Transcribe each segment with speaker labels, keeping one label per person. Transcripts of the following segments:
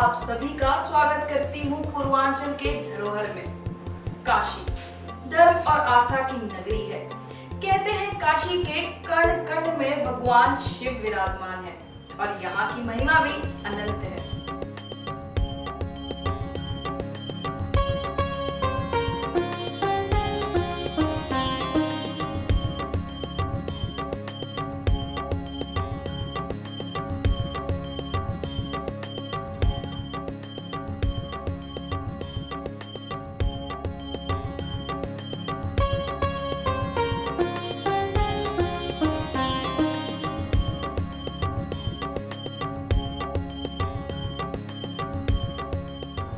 Speaker 1: आप सभी का स्वागत करती हूँ पूर्वांचल के धरोहर में। काशी धर्म और आस्था की नगरी है। कहते हैं काशी के कण कण में भगवान शिव विराजमान है और यहाँ की महिमा भी अनंत है।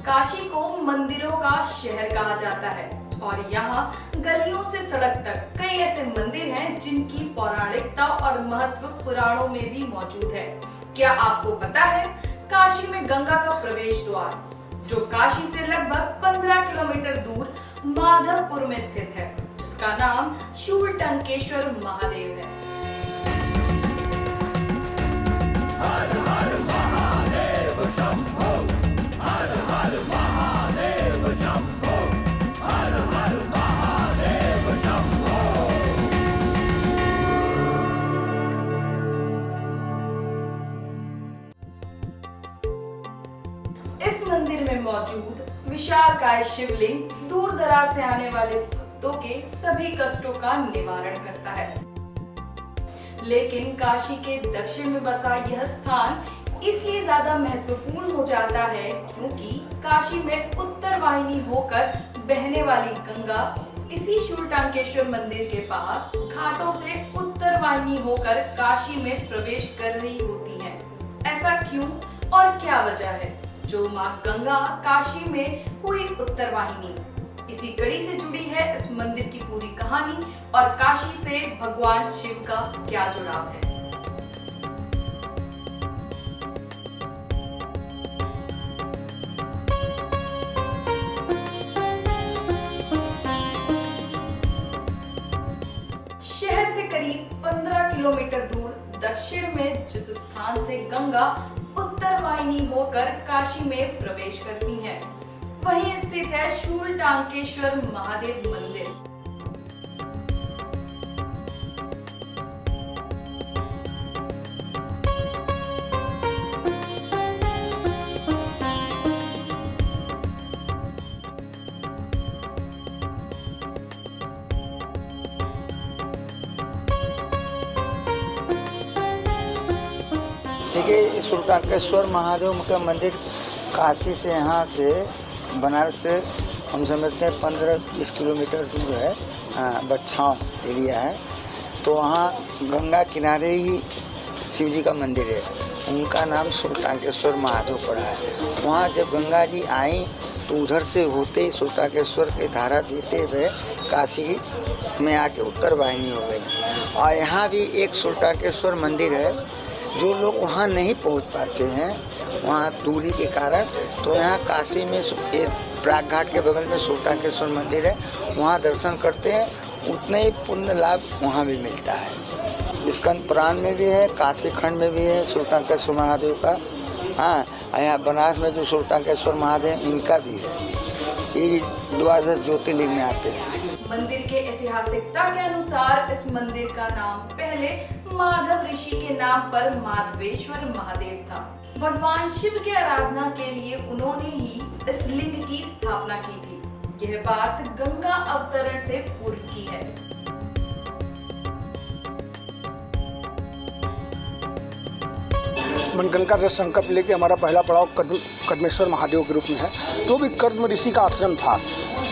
Speaker 1: काशी को मंदिरों का शहर कहा जाता है और यहाँ गलियों से सड़क तक कई ऐसे मंदिर हैं जिनकी पौराणिकता और महत्व पुराणों में भी मौजूद है। क्या आपको पता है काशी में गंगा का प्रवेश द्वार जो काशी से लगभग 15 किलोमीटर दूर माधवपुर में स्थित है, जिसका नाम शूलटंकेश्वर महादेव है।
Speaker 2: हर हर महादेव शंभो, हर हर महादेव शंभो, हर हर महादेव शंभो।
Speaker 1: इस मंदिर में मौजूद विशालकाय शिवलिंग दूर दराज से आने वाले भक्तों के सभी कष्टों का निवारण करता है। लेकिन काशी के दक्षिण में बसा यह स्थान इसलिए ज्यादा महत्वपूर्ण हो जाता है क्योंकि काशी में उत्तर वाहिनी होकर बहने वाली गंगा इसी शूलटंकेश्वर मंदिर के पास घाटों से उत्तर वाहिनी होकर काशी में प्रवेश कर रही होती है। ऐसा क्यों और क्या वजह है जो मां गंगा काशी में हुई उत्तर वाहिनी? इसी कड़ी से जुड़ी है इस मंदिर की पूरी कहानी और काशी से भगवान शिव का क्या जुड़ाव है। शहर से करीब 15 किलोमीटर दूर दक्षिण में जिस स्थान से गंगा उत्तर वाहिनी होकर काशी में प्रवेश करती हैं, वहीं स्थित है शूलटंकेश्वर महादेव मंदिर।
Speaker 3: देखिए, शूलटंकेश्वर महादेव का मंदिर काशी से यहाँ से बनारस से हम समझते हैं 15-20 किलोमीटर दूर है। बच्छाव एरिया है, तो वहाँ गंगा किनारे ही शिव जी का मंदिर है। उनका नाम शूलटंकेश्वर महादेव पड़ा है। वहाँ जब गंगा जी आई तो उधर से होते ही शूलटंकेश्वर के धारा देते हुए काशी में आके उत्तर वाहिनी हो गई। और यहाँ भी एक शूलटंकेश्वर मंदिर है। जो लोग वहाँ नहीं पहुँच पाते हैं वहाँ दूरी के कारण, तो यहाँ काशी में प्राग घाट के बगल में शूलटंकेश्वर मंदिर है, वहाँ दर्शन करते हैं। उतने ही पुण्य लाभ वहाँ भी मिलता है। स्कंद पुराण में भी है, काशी खंड में भी है शूलटंकेश्वर महादेव का। हाँ, यहाँ बनारस में जो शूलटंकेश्वर महादेव इनका भी है। ये भी 12 ज्योतिर्लिंग में आते हैं।
Speaker 1: मंदिर के ऐतिहासिकता के अनुसार इस मंदिर का नाम पहले माधव ऋषि के नाम पर माधवेश्वर महादेव था। भगवान शिव की आराधना के लिए उन्होंने ही इस लिंग की स्थापना की थी। यह बात गंगा अवतरण से पूर्व की है।
Speaker 4: मनगंगा से संकल्प लेके हमारा पहला पड़ाव कदमेश्वर महादेव के रूप में है। तो भी कर्दम ऋषि का आश्रम था,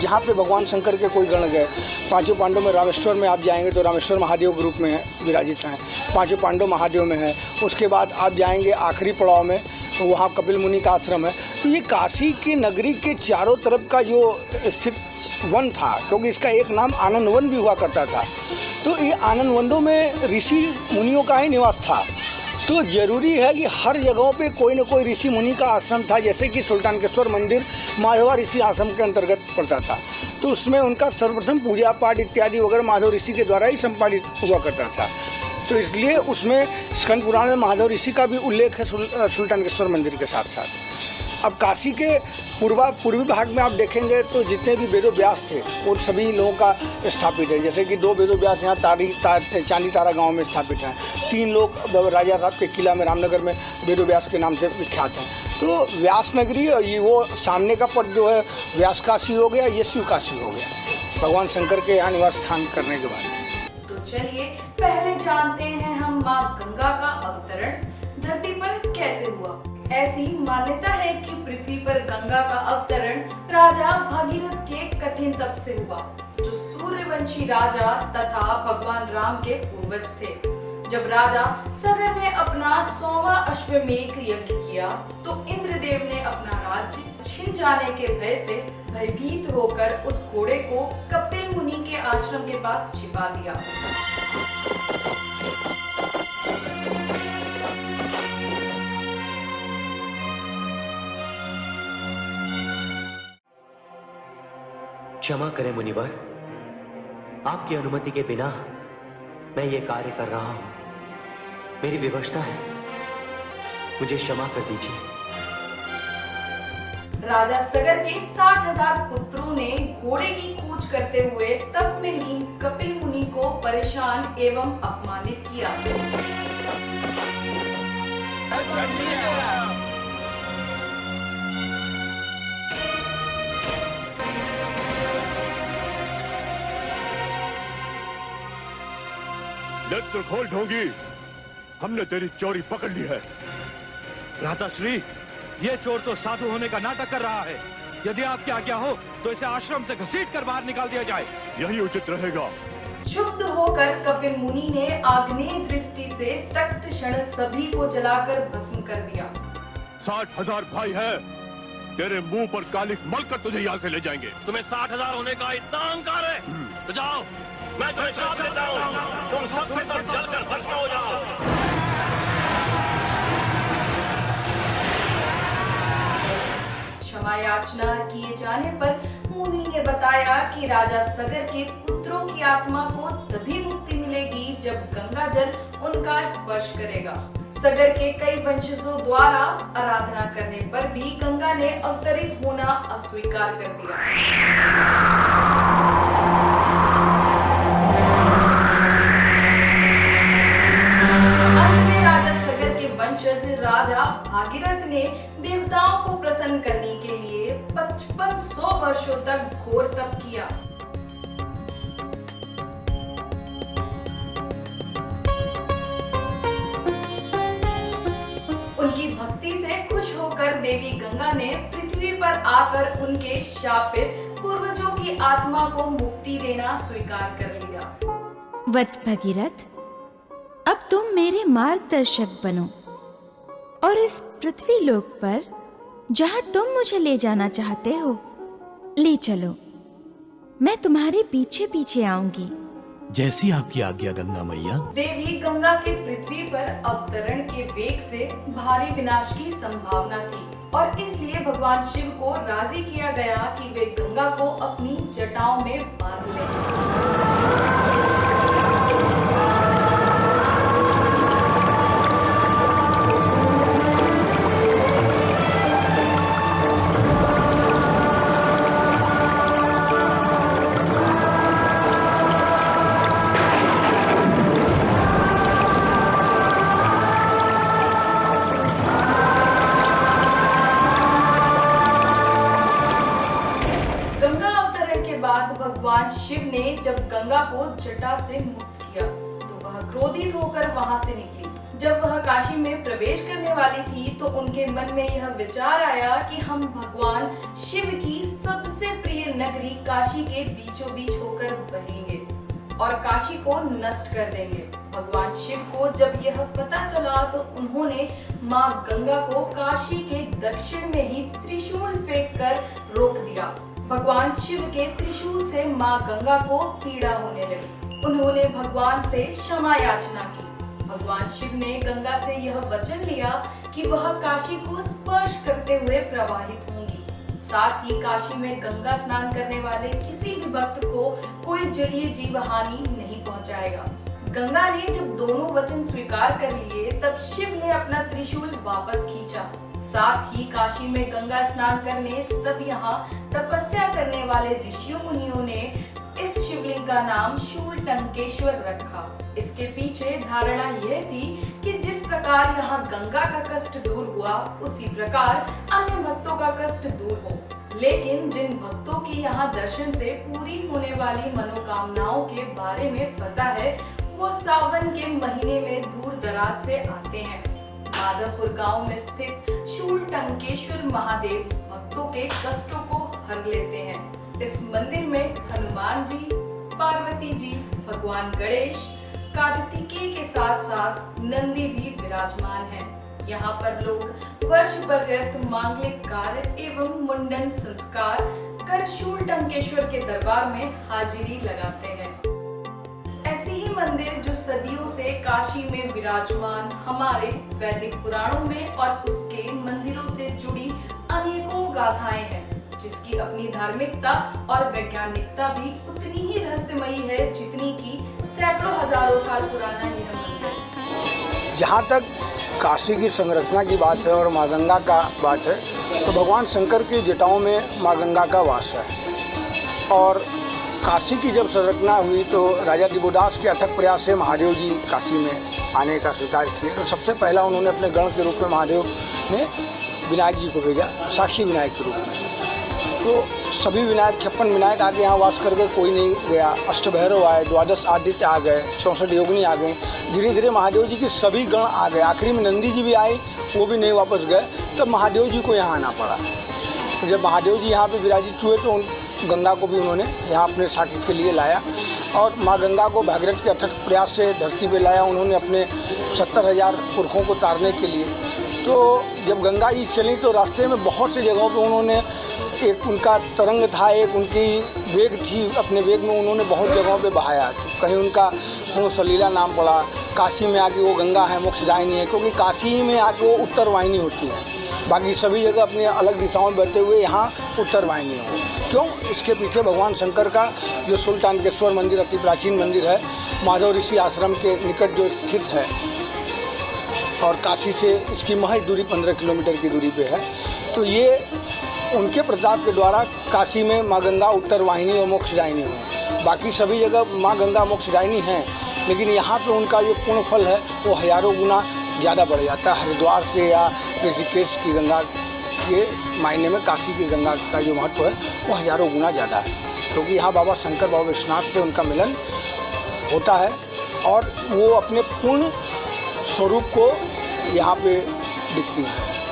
Speaker 4: जहाँ पे भगवान शंकर के कोई गण गए। पांचों पांडव में रामेश्वर में आप जाएंगे तो रामेश्वर महादेव के रूप में विराजित हैं। पांचों पांडव महादेव में है। उसके बाद आप जाएंगे आखिरी पड़ाव में, तो वहाँ कपिल मुनि का आश्रम है। तो ये काशी की नगरी के चारों तरफ का जो स्थित वन था, क्योंकि इसका एक नाम आनंद वन भी हुआ करता था, तो ये आनंद वनों में ऋषि मुनियों का ही निवास था। तो जरूरी है कि हर जगहों पे कोई न कोई ऋषि मुनि का आश्रम था। जैसे कि शूलटंकेश्वर मंदिर माधवा ऋषि आश्रम के अंतर्गत पड़ता था, तो उसमें उनका सर्वप्रथम पूजा पाठ इत्यादि वगैरह माधव ऋषि के द्वारा ही संपादित हुआ करता था। तो इसलिए उसमें स्कंद पुराण में महादेव ऋषि का भी उल्लेख है शूलटंकेश्वर मंदिर के साथ साथ। अब काशी के पूर्वी भाग में आप देखेंगे तो जितने भी वेदो व्यास थे उन सभी लोगों का स्थापित है। जैसे कि 2 वेदो व्यास यहाँ चांदी तारा गांव में स्थापित हैं। 3 लोग राजा साहब के किला में रामनगर में वेदो व्यास के नाम से विख्यात हैं। तो व्यास नगरी ये वो सामने का पट जो है व्यास काशी हो गया, ये शिव काशी हो गया भगवान शंकर के यहाँ निवास स्थान करने के बाद।
Speaker 1: तो चलिए पहले जानते हैं हम माँ गंगा का अवतरण धरती पर कैसे हुआ। ऐसी मान्यता है कि पृथ्वी पर गंगा का अवतरण राजा भागीरथ के कठिन तप से हुआ, जो सूर्यवंशी राजा तथा भगवान राम के पूर्वज थे। जब राजा सगर ने अपना 100वां अश्वमेध यज्ञ किया तो इंद्रदेव ने अपना राज्य छिन जाने के भय से भयभीत होकर उस घोड़े को कपिल मुनि के आश्रम के पास छिपा दिया।
Speaker 5: क्षमा करें मुनिवर, आपकी अनुमति के बिना मैं ये कार्य कर रहा हूं। मेरी विवशता है, मुझे क्षमा कर दीजिए।
Speaker 1: राजा सगर के 60,000 पुत्रों ने घोड़े की खोज करते हुए तप में लीन कपिल मुनि को परेशान एवं अपमानित किया।
Speaker 2: नेत्र खोल ढोंगी, हमने तेरी चोरी पकड़ ली है।
Speaker 6: भ्राताश्री, ये चोर तो साधु होने का नाटक कर रहा है। यदि आपकी आज्ञा हो तो इसे आश्रम से घसीट कर बाहर निकाल दिया जाए।
Speaker 2: यही उचित रहेगा।
Speaker 1: क्षुब्ध होकर कपिल मुनि ने आग्नेय दृष्टि से तख्त क्षण सभी को जलाकर भस्म कर दिया।
Speaker 2: 60,000 भाई है, तेरे मुंह पर कालिक मलकर तुझे यहाँ से ले जाएंगे।
Speaker 6: तुम्हें 60,000 होने का इतना अहंकार है? तो जाओ, मैं तुम्हें श्राप देता हूँ, तुम सबसे सब जलकर भस्म हो जाओ।
Speaker 1: क्षमा याचना किए जाने पर मुनि ने बताया कि राजा सगर के पुत्रों की आत्मा को तभी मुक्ति मिलेगी जब गंगा जल उनका स्पर्श करेगा। सगर के कई वंशजों द्वारा आराधना करने पर भी गंगा ने अवतरित होना अस्वीकार कर दिया। अंत में राजा सगर के वंशज राजा भागीरथ ने देवताओं को प्रसन्न करने के लिए 5500 वर्षों तक घोर तप किया। उनकी भक्ति से खुश होकर देवी गंगा ने पृथ्वी पर आकर उनके शापित पूर्वजों की आत्मा को मुक्ति देना स्वीकार कर लिया।
Speaker 7: वत्स भगीरथ, अब तुम मेरे मार्गदर्शक बनो और इस पृथ्वी लोक पर जहां तुम मुझे ले जाना चाहते हो ले चलो। मैं तुम्हारे पीछे पीछे आऊंगी।
Speaker 8: जैसी आपकी आज्ञा गंगा मैया।
Speaker 1: देवी गंगा के पृथ्वी पर अवतरण के वेग से भारी विनाश की संभावना थी और इसलिए भगवान शिव को राजी किया गया कि वे गंगा को अपनी जटाओं में बांध लें। भगवान शिव ने जब गंगा को जटा से मुक्त किया तो वह क्रोधित होकर वहां से निकली। जब वह काशी में प्रवेश करने वाली थी तो उनके मन में यह विचार आया कि हम भगवान शिव की सबसे प्रिय नगरी काशी के बीचों बीच होकर बहेंगे और काशी को नष्ट कर देंगे। भगवान शिव को जब यह पता चला तो उन्होंने माँ गंगा को काशी के दक्षिण में ही त्रिशूल फेंक कर रोक दिया। भगवान शिव के त्रिशूल से माँ गंगा को पीड़ा होने लगी। उन्होंने भगवान से क्षमा याचना की। भगवान शिव ने गंगा से यह वचन लिया कि वह काशी को स्पर्श करते हुए प्रवाहित होंगी। साथ ही काशी में गंगा स्नान करने वाले किसी भी भक्त को कोई जलीय जीव हानि नहीं पहुंचाएगा। गंगा ने जब दोनों वचन स्वीकार कर लिए तब शिव ने अपना त्रिशूल वापस खींचा। साथ ही काशी में गंगा स्नान करने तब यहाँ तपस्या करने वाले ऋषियों मुनियों ने इस शिवलिंग का नाम शूलटंकेश्वर रखा। इसके पीछे धारणा यह थी कि जिस प्रकार यहाँ गंगा का कष्ट दूर हुआ, उसी प्रकार अन्य भक्तों का कष्ट दूर हो। लेकिन जिन भक्तों की यहाँ दर्शन से पूरी होने वाली मनोकामनाओं के बारे में पता है, वो सावन के महीने में दूर दराज से आते हैं। माधवपुर गांव में स्थित शूलटंकेश्वर महादेव भक्तों के कष्टों को हर लेते हैं। इस मंदिर में हनुमान जी, पार्वती जी, भगवान गणेश, कार्तिकेय के साथ साथ नंदी भी विराजमान हैं। यहाँ पर लोग वर्ष पर्यंत मांगलिक कार्य एवं मुंडन संस्कार कर शूलटंकेश्वर के दरबार में हाजिरी लगाते हैं। ऐसे ही मंदिर जो सदियों से काशी में विराजमान हमारे वैदिक पुराणों में और उसके मंदिरों से जुड़ी अनेकों गाथाएं हैं, जिसकी अपनी धार्मिकता और वैज्ञानिकता भी उतनी ही रहस्यमयी है जितनी की सैकड़ों हजारों साल पुराना यह मंदिर।
Speaker 4: जहाँ तक काशी की संरचना की बात है और माँ गंगा का बात है, तो भगवान शंकर की जटाओं में माँ गंगा का वास है। और काशी की जब संरचना हुई तो राजा दिवोदास के अथक प्रयास से महादेव जी काशी में आने का स्वीकार किया। तो सबसे पहला उन्होंने अपने गण के रूप में महादेव ने विनायक जी को भेजा, साक्षी विनायक के रूप में। तो सभी विनायक 56 विनायक आगे यहाँ वास करके कोई नहीं गया। अष्टभैरव आए, 12 आदित्य आ गए, 64 योगिनी आ गए। धीरे धीरे महादेव जी के सभी गण आ गए। आखिरी में नंदी जी भी आए, वो भी नहीं वापस गए। तब महादेव जी को यहाँ आना पड़ा। तो जब महादेव जी यहाँ पे विराजित हुए तो गंगा को भी उन्होंने यहाँ अपने साक्षी के लिए लाया और माँ गंगा को भागीरथ के अथक प्रयास से धरती पे लाया उन्होंने अपने 70,000 पुरखों को तारने के लिए। तो जब गंगा जी चली तो रास्ते में बहुत सी जगहों पे उन्होंने, एक उनका तरंग था, एक उनकी वेग थी, अपने वेग में उन्होंने बहुत जगहों पे बहाया। तो कहीं उनका सलीला नाम पड़ा। काशी में आके वो गंगा है, मोक्षदायिनी है, क्योंकि काशी में आके वो उत्तर वाहिनी होती है। बाकी सभी जगह अपनी अलग दिशाओं में बहते हुए यहाँ उत्तर वाहिनी हो। क्यों? इसके पीछे भगवान शंकर का जो शूलटंकेश्वर मंदिर अति प्राचीन मंदिर है, माधव ऋषि आश्रम के निकट जो स्थित है और काशी से इसकी महज दूरी 15 किलोमीटर की दूरी पे है। तो ये उनके प्रताप के द्वारा काशी में माँ गंगा उत्तर वाहिनी और मोक्षदायिनी हो। बाकी सभी जगह माँ गंगा मोक्षदायिनी है, लेकिन यहाँ पे उनका जो पूर्ण फल है वो हजारों गुना ज़्यादा बढ़ जाता है। हरिद्वार से या ऋषिकेश की गंगा के मायने में काशी की गंगा का जो महत्व है वो हजारों गुना ज़्यादा है, क्योंकि यहाँ बाबा शंकर, बाबा विश्वनाथ से उनका मिलन होता है और वो अपने पूर्ण स्वरूप को यहाँ पे दिखती है।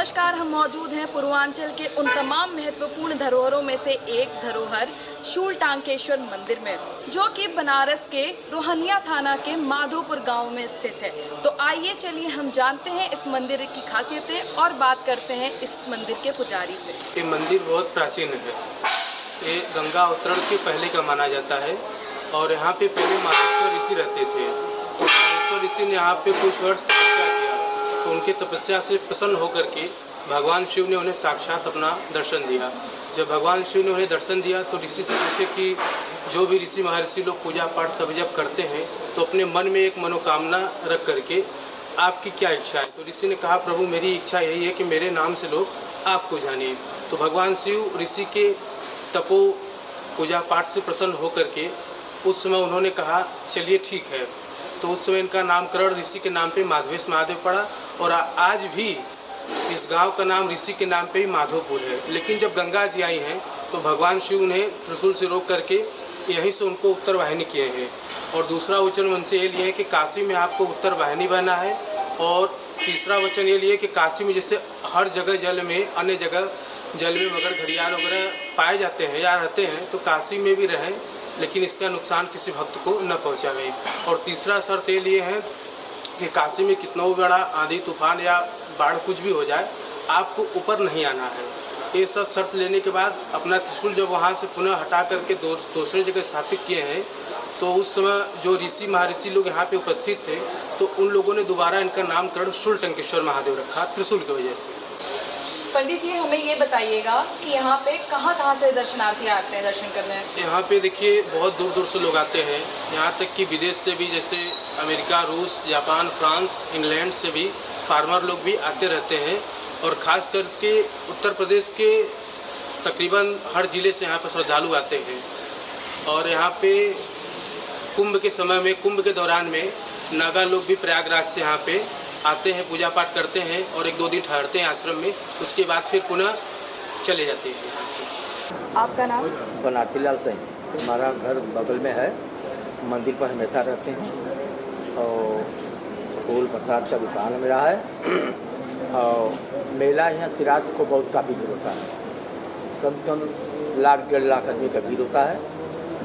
Speaker 1: नमस्कार, हम मौजूद हैं पूर्वांचल के उन तमाम महत्वपूर्ण धरोहरों में से एक धरोहर शूलटांकेश्वर मंदिर में, जो कि बनारस के रोहनिया थाना के माधोपुर गांव में स्थित है। तो आइए चलिए हम जानते हैं इस मंदिर की खासियतें और बात करते हैं इस मंदिर के पुजारी से।
Speaker 9: ये मंदिर बहुत प्राचीन है। ये गंगा अवतरण के पहले का माना जाता है और यहाँ पे पहले माधवेश्वर ऋषि रहते थे। तो माधवेश्वर ऋषि ने यहाँ पे कुछ वर्ष तपस्या किया, तो उनकी तपस्या से प्रसन्न होकर के भगवान शिव ने उन्हें साक्षात अपना दर्शन दिया। जब भगवान शिव ने उन्हें दर्शन दिया तो ऋषि से पूछे कि जो भी ऋषि महर्षि लोग पूजा पाठ तप जप करते हैं तो अपने मन में एक मनोकामना रख करके आपकी क्या इच्छा है। तो ऋषि ने कहा, प्रभु मेरी इच्छा यही है कि मेरे नाम से लोग आपको जानिए। तो भगवान शिव ऋषि के तपो पूजा पाठ से प्रसन्न होकर के उस समय उन्होंने कहा चलिए ठीक है। तो उस समय इनका नामकरण ऋषि के नाम पे माधवेश महादेव पड़ा और आज भी इस गांव का नाम ऋषि के नाम पे ही माधोपुर है। लेकिन जब गंगा जी आई हैं तो भगवान शिव ने त्रिशूल से रोक करके यहीं से उनको उत्तर वाहिनी किए हैं। और दूसरा वचन उनसे ये लिए कि काशी में आपको उत्तर वाहिनी बहना है। और तीसरा वचन ये लिए कि काशी में जैसे हर जगह जल में, अन्य जगह जल में मगर घड़ियाल वगैरह पाए जाते हैं या रहते हैं, तो काशी में भी रहें लेकिन इसका नुकसान किसी भक्त को न पहुँचावे। और तीसरा शर्त ये लिए है कि काशी में कितना भी बड़ा आंधी तूफान या बाढ़ कुछ भी हो जाए, आपको ऊपर नहीं आना है। ये सब शर्त लेने के बाद अपना त्रिशूल जब वहाँ से पुनः हटा करके दूसरे जगह स्थापित किए हैं, तो उस समय जो ऋषि महर्षि लोग यहाँ पे उपस्थित थे तो उन लोगों ने दोबारा इनका नामकरण शूलटंकेश्वर महादेव रखा त्रिशूल की वजह से।
Speaker 1: पंडित जी, हमें ये बताइएगा कि यहाँ पे कहाँ से दर्शनार्थी आते हैं दर्शन करने?
Speaker 9: यहाँ पे देखिए बहुत दूर दूर से लोग आते हैं, यहाँ तक कि विदेश से भी, जैसे अमेरिका, रूस, जापान, फ्रांस, इंग्लैंड से भी फार्मर लोग भी आते रहते हैं। और ख़ास करके उत्तर प्रदेश के तकरीबन हर ज़िले से यहाँ पर श्रद्धालु आते हैं। और यहाँ पे कुंभ के समय में, कुंभ के दौरान में नागा लोग भी प्रयागराज से यहाँ पे आते हैं, पूजा पाठ करते हैं और 1-2 दिन ठहरते हैं आश्रम में, उसके बाद फिर पुनः चले जाते हैं यहाँ से।
Speaker 1: आपका नाम?
Speaker 10: बनारसी लाल सिंह। हमारा घर बगल में है, मंदिर पर हमेशा रहते हैं और फूल प्रसाद का दुकान मेरा है। और मेला यहाँ सिराज को बहुत काफ़ी भीड़ होता है, कम से कम 1-1.5 लाख आदमी का भीड़ होता है।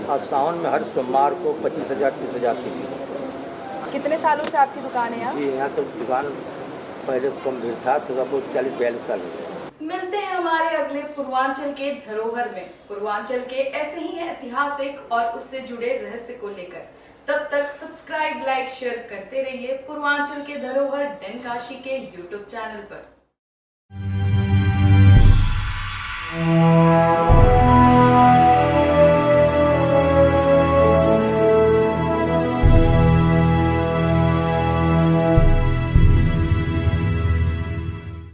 Speaker 10: और सावन में हर सोमवार को 25,000-30,000 की भीड़।
Speaker 1: कितने सालों से आपकी दुकान है यहाँ?
Speaker 10: जी, यहाँ तो दुकान पहले तो कम भीड़ था, तो अब 40-42 साल हो गए।
Speaker 1: मिलते हैं हमारे अगले पूर्वांचल के धरोहर में, पूर्वांचल के ऐसे ही ऐतिहासिक और उससे जुड़े रहस्य को लेकर। तब तक सब्सक्राइब, लाइक, शेयर करते रहिए पूर्वांचल के धरोहर डन काशी के YouTube चैनल पर।